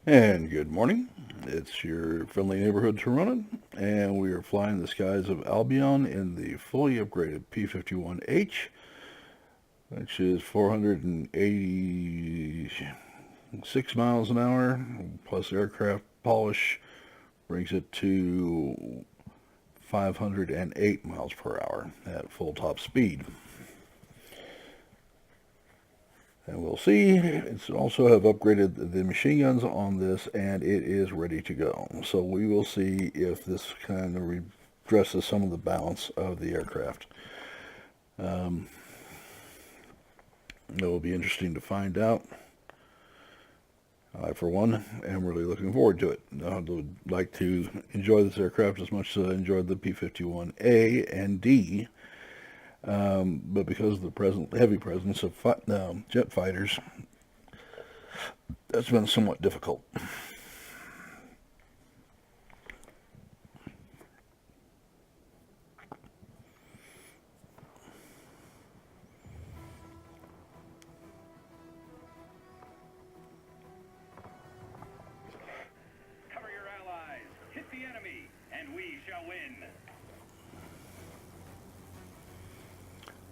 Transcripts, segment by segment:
And good morning. It's your friendly neighborhood Tironan, and we are flying the skies of Albion in the fully upgraded P51 H, which is 486 miles an hour, plus aircraft polish brings it to 508 miles per hour at full top speed. And we'll see. It's also have upgraded the machine guns on this, and it is ready to go. So we will see if this kind of redresses some of the balance of the aircraft. It will be interesting to find out. I, for one, am really looking forward to it. I would like to enjoy this aircraft as much as I enjoyed the P51 A and D. But because of the heavy presence of jet fighters, that's been somewhat difficult. Cover your allies, hit the enemy, and we shall win.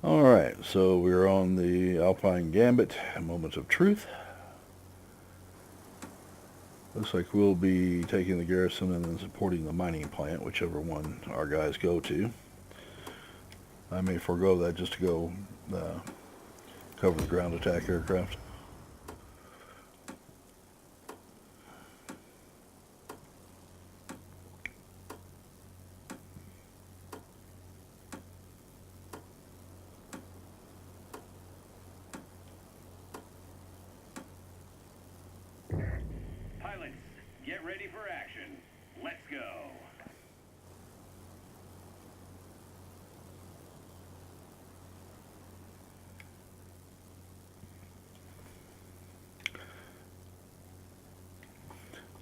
Alright, so we're on the Alpine Gambit, Moments of Truth. Looks like we'll be taking the garrison and then supporting the mining plant, whichever one our guys go to. I may forego that just to go cover the ground attack aircraft. Pilots, get ready for action. Let's go.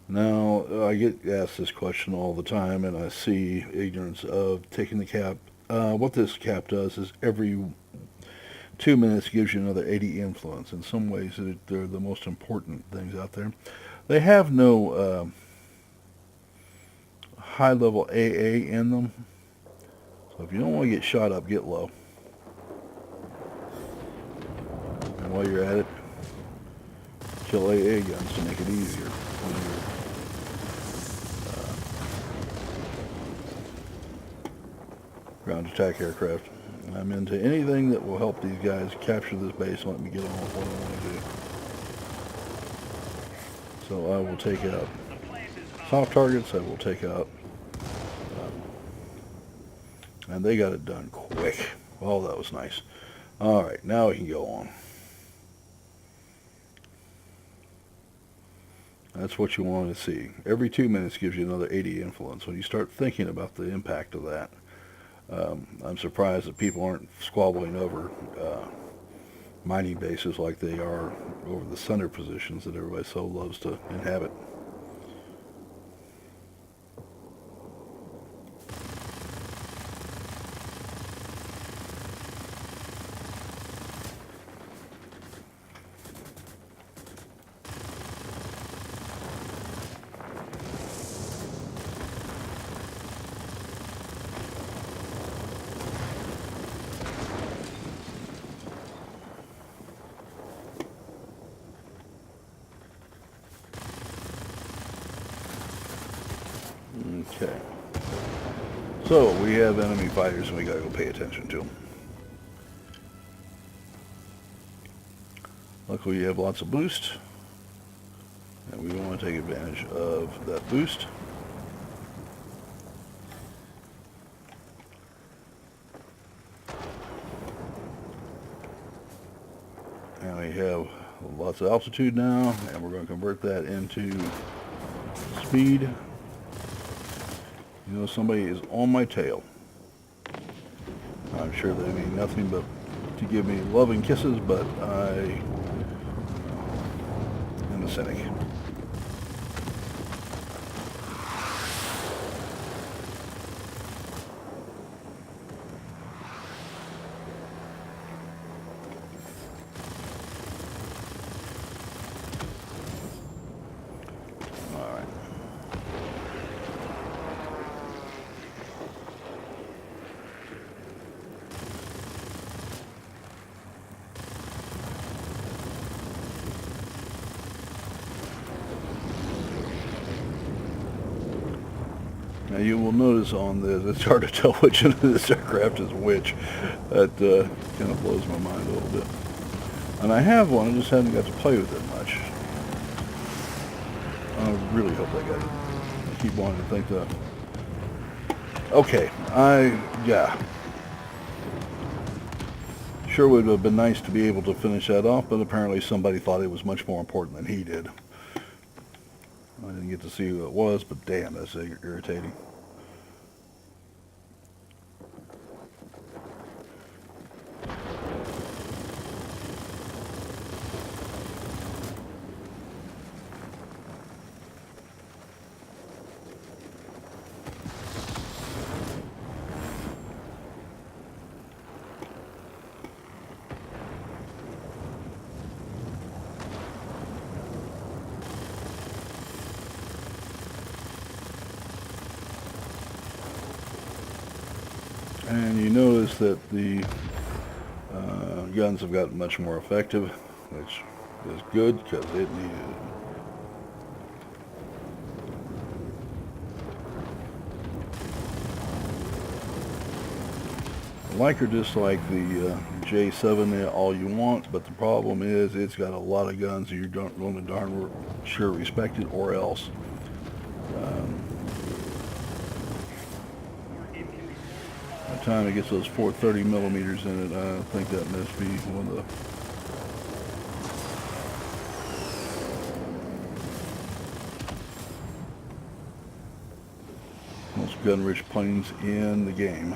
Now, I get asked this question all the time, and I see ignorance of taking the cap. What this cap does is every 2 minutes gives you another 80 influence. In some ways, they're the most important things out there. They have no high-level AA in them. So if you don't want to get shot up, get low. And while you're at it, kill AA guns to make it easier when you're ground attack aircraft. I'm into anything that will help these guys capture this base and let me get on with what I want to do. So I will take out soft targets, I will take out, and they got it done quick. Oh, that was nice. Alright, now we can go on. That's what you want to see. Every 2 minutes gives you another 80 influence. When you start thinking about the impact of that, I'm surprised that people aren't squabbling over mining bases like they are over the center positions that everybody so loves to inhabit. Okay. So, we have enemy fighters and we gotta go pay attention to them. Luckily, you have lots of boost. And we want to take advantage of that boost. And we have lots of altitude now, and we're going to convert that into speed. You know, somebody is on my tail. I'm sure they mean nothing but to give me loving kisses, but I am a cynic. Now you will notice on this, it's hard to tell which end of this aircraft is which. That kind of blows my mind a little bit. And I have one, I just haven't got to play with it much. I really hope I got it. I keep wanting to think that. Okay, yeah. Sure would have been nice to be able to finish that off, but apparently somebody thought it was much more important than he did. I didn't get to see who it was, but damn, that's irritating. And you notice that the guns have gotten much more effective, which is good because it needed it. Like or dislike the J7 all you want, but the problem is it's got a lot of guns you don't going to darn sure respect it or else. By the time it gets those 430 millimeters in it, I think that must be one of the most gun-rich planes in the game.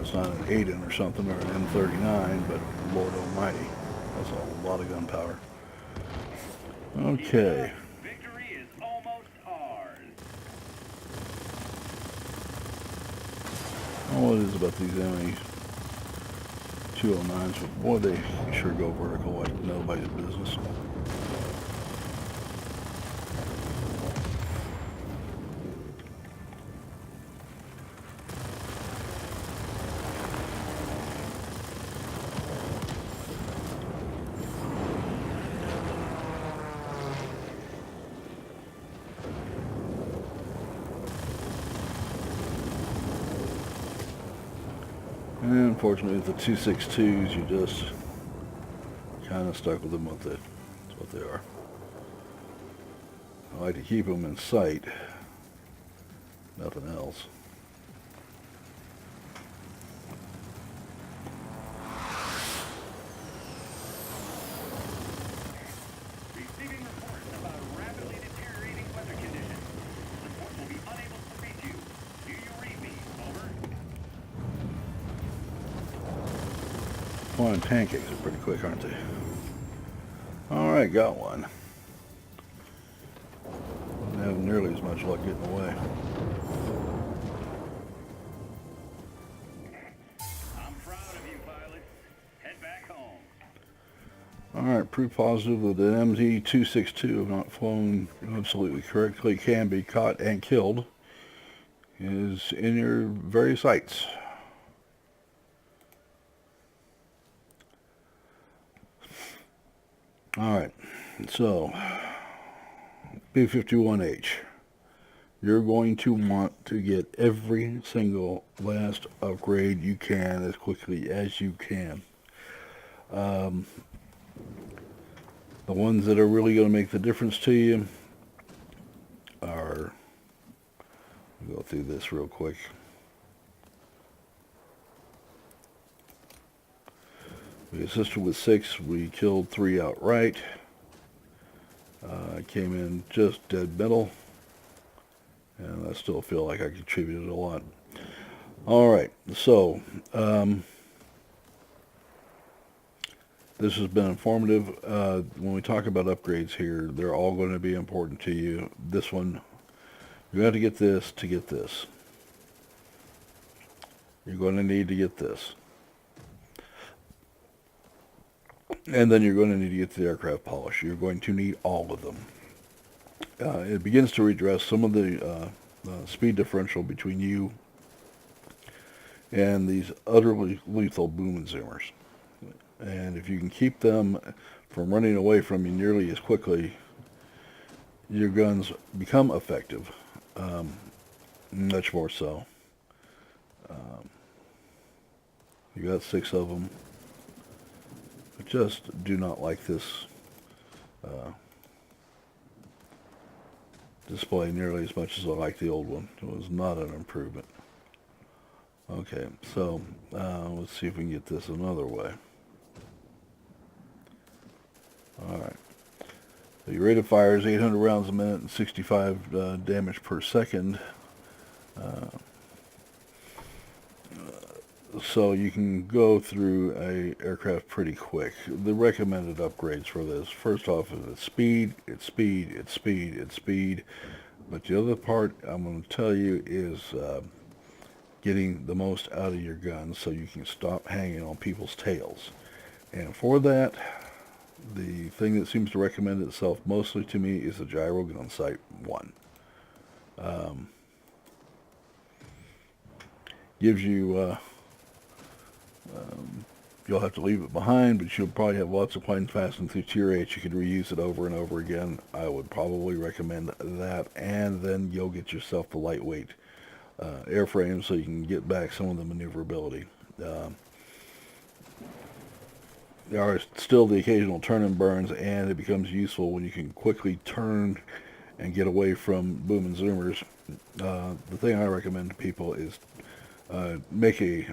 It's not an 8-in or something or an M39, but Lord Almighty, that's a lot of gunpowder. Okay. Victory is almost ours. All it is about these ME 209s, but boy, they sure go vertical like nobody's business. And unfortunately, with the 262s, you just kind of stuck with them. That's what they are. I like to keep them in sight. Nothing else. Receiving reports about rapidly deteriorating weather conditions. Support will be unable to reach you. Do you read me? Over. Flying pancakes are pretty quick, aren't they? Alright, got one. Don't have nearly as much luck getting away. I'm proud of you, pilots. Head back home. Alright, proof positive that the MT-262, if not flown absolutely correctly, can be caught and killed, is in your very sights. Alright, so P51 H. You're going to want to get every single last upgrade you can as quickly as you can. The ones that are really going to make the difference to you are, we'll go through this real quick. We assisted with 6, we killed 3 outright. Came in just dead middle, and I still feel like I contributed a lot. Alright, so this has been informative. When we talk about upgrades here, they're all going to be important to you. This one, you have to get this to get this. You're going to need to get this. And then you're going to need to get the aircraft polish. You're going to need all of them. It begins to redress some of the speed differential between you and these utterly lethal boom and zoomers. And if you can keep them from running away from you nearly as quickly, your guns become effective, much more so. You got 6 of them. I just do not like this display nearly as much as I like the old one. It was not an improvement. Okay, so let's see if we can get this another way. Alright. The rate of fire is 800 rounds a minute and 65 damage per second. So you can go through a aircraft pretty quick. The recommended upgrades for this, first off, is its speed, its speed, its speed, its speed. But the other part I'm going to tell you is getting the most out of your guns so you can stop hanging on people's tails. And for that, the thing that seems to recommend itself mostly to me is the Gyro Gun Sight 1. Gives you, you'll have to leave it behind, but you'll probably have lots of planes passing through Tier H. You could reuse it over and over again. I would probably recommend that, and then you'll get yourself the lightweight airframe so you can get back some of the maneuverability. There are still the occasional turn and burns, and it becomes useful when you can quickly turn and get away from boom and zoomers. The thing I recommend to people is make a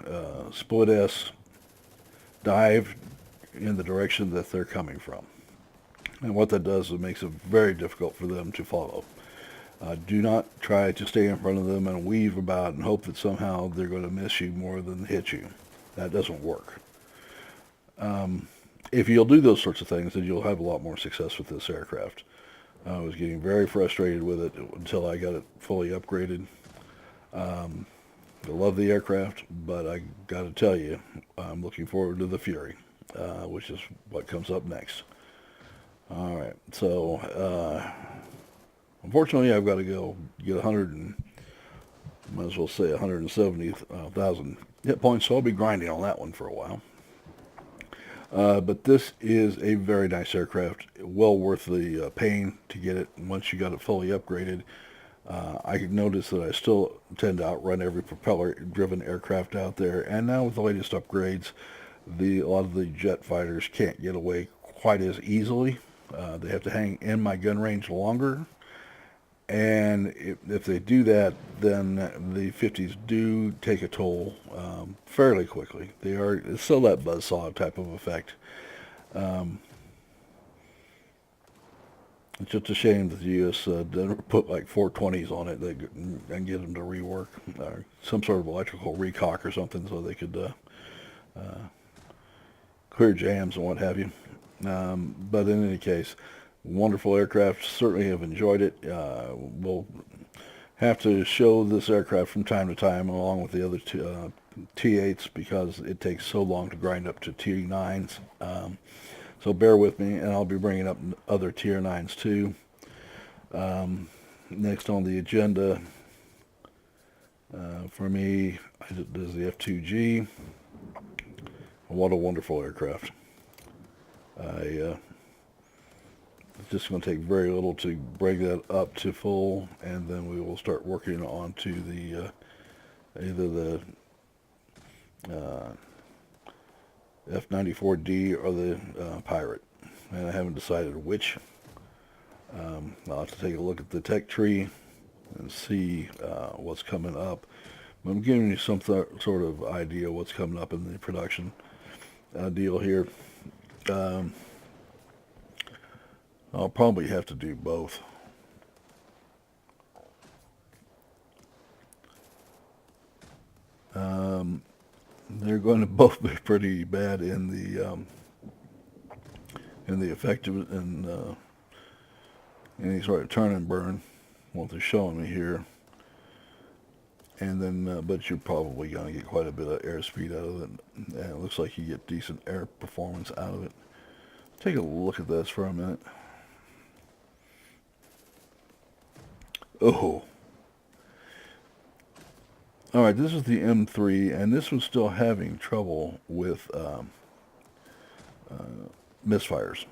split S dive in the direction that they're coming from. And what that does is it makes it very difficult for them to follow. Do not try to stay in front of them and weave about and hope that somehow they're going to miss you more than hit you. That doesn't work. If you'll do those sorts of things, then you'll have a lot more success with this aircraft. I was getting very frustrated with it until I got it fully upgraded. I love the aircraft, but I got to tell you, I'm looking forward to the Fury, which is what comes up next. All right, so unfortunately, I've got to go get 100 and might as well say 170,000 hit points, so I'll be grinding on that one for a while. But this is a very nice aircraft, well worth the pain to get it once you got it fully upgraded. I could notice that I still tend to outrun every propeller-driven aircraft out there, and now with the latest upgrades, a lot of the jet fighters can't get away quite as easily. They have to hang in my gun range longer, and if they do that, then the 50s do take a toll fairly quickly. It's still that buzzsaw type of effect. It's just a shame that the U.S. didn't put like 420s on it and get them to rework, some sort of electrical recock or something so they could clear jams and what have you. But in any case, wonderful aircraft. Certainly have enjoyed it. We'll have to show this aircraft from time to time along with the other T8s because it takes so long to grind up to T9s. So bear with me, and I'll be bringing up other Tier 9s too. Next on the agenda for me is the F2G. What a wonderful aircraft. It's just going to take very little to bring that up to full, and then we will start working on to the either the F-94D or the Pirate, and I haven't decided which. I'll have to take a look at the tech tree and see what's coming up. But I'm giving you some sort of idea what's coming up in the production deal here. I'll probably have to do both. They're going to both be pretty bad in the effective and any sort of turn and burn, what they're showing me here. And then, but you're probably going to get quite a bit of airspeed out of it. And it looks like you get decent air performance out of it. Take a look at this for a minute. Oh. Alright, this is the M3, and this was still having trouble with misfires.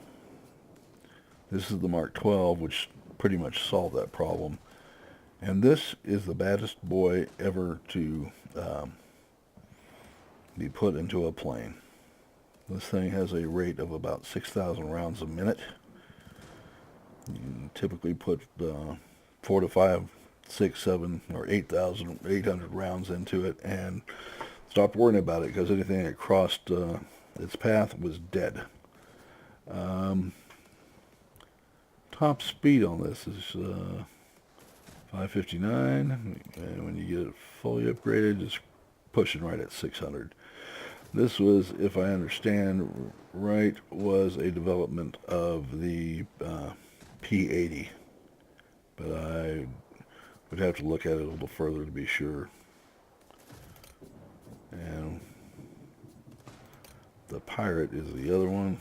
This is the Mark 12, which pretty much solve that problem. And this is the baddest boy ever to be put into a plane. This thing has a rate of about 6,000 rounds a minute. You typically put 4 to 5, 6, 7, or 8,800 rounds into it and stopped worrying about it, because anything that crossed its path was dead. Top speed on this is 559, and when you get it fully upgraded, it's pushing right at 600. This was, if I understand right, was a development of the P80, but I would have to look at it a little further to be sure. And the Pirate is the other one.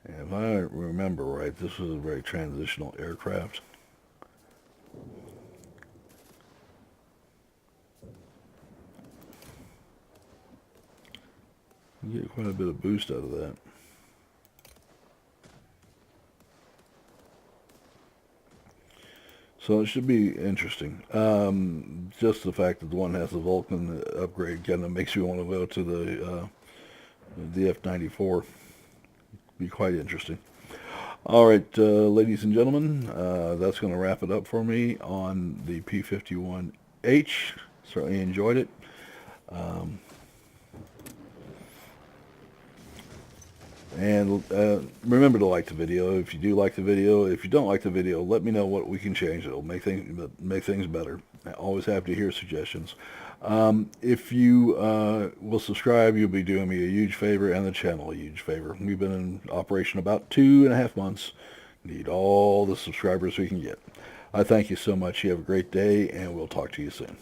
And if I remember right, this was a very transitional aircraft. You get quite a bit of boost out of that. So it should be interesting. Just the fact that the one has the Vulcan upgrade kind of makes you want to go to the F-94. Be quite interesting. All right, ladies and gentlemen, that's going to wrap it up for me on the P51 H. Certainly enjoyed it. And remember to like the video if you do like the video. If you don't like the video, let me know what we can change. It'll make things better. I always happy to hear suggestions. If you will subscribe, you'll be doing me a huge favor, and the channel a huge favor. We've been in operation about 2.5 months. Need all the subscribers we can get. I thank you so much. You have a great day, and we'll talk to you soon.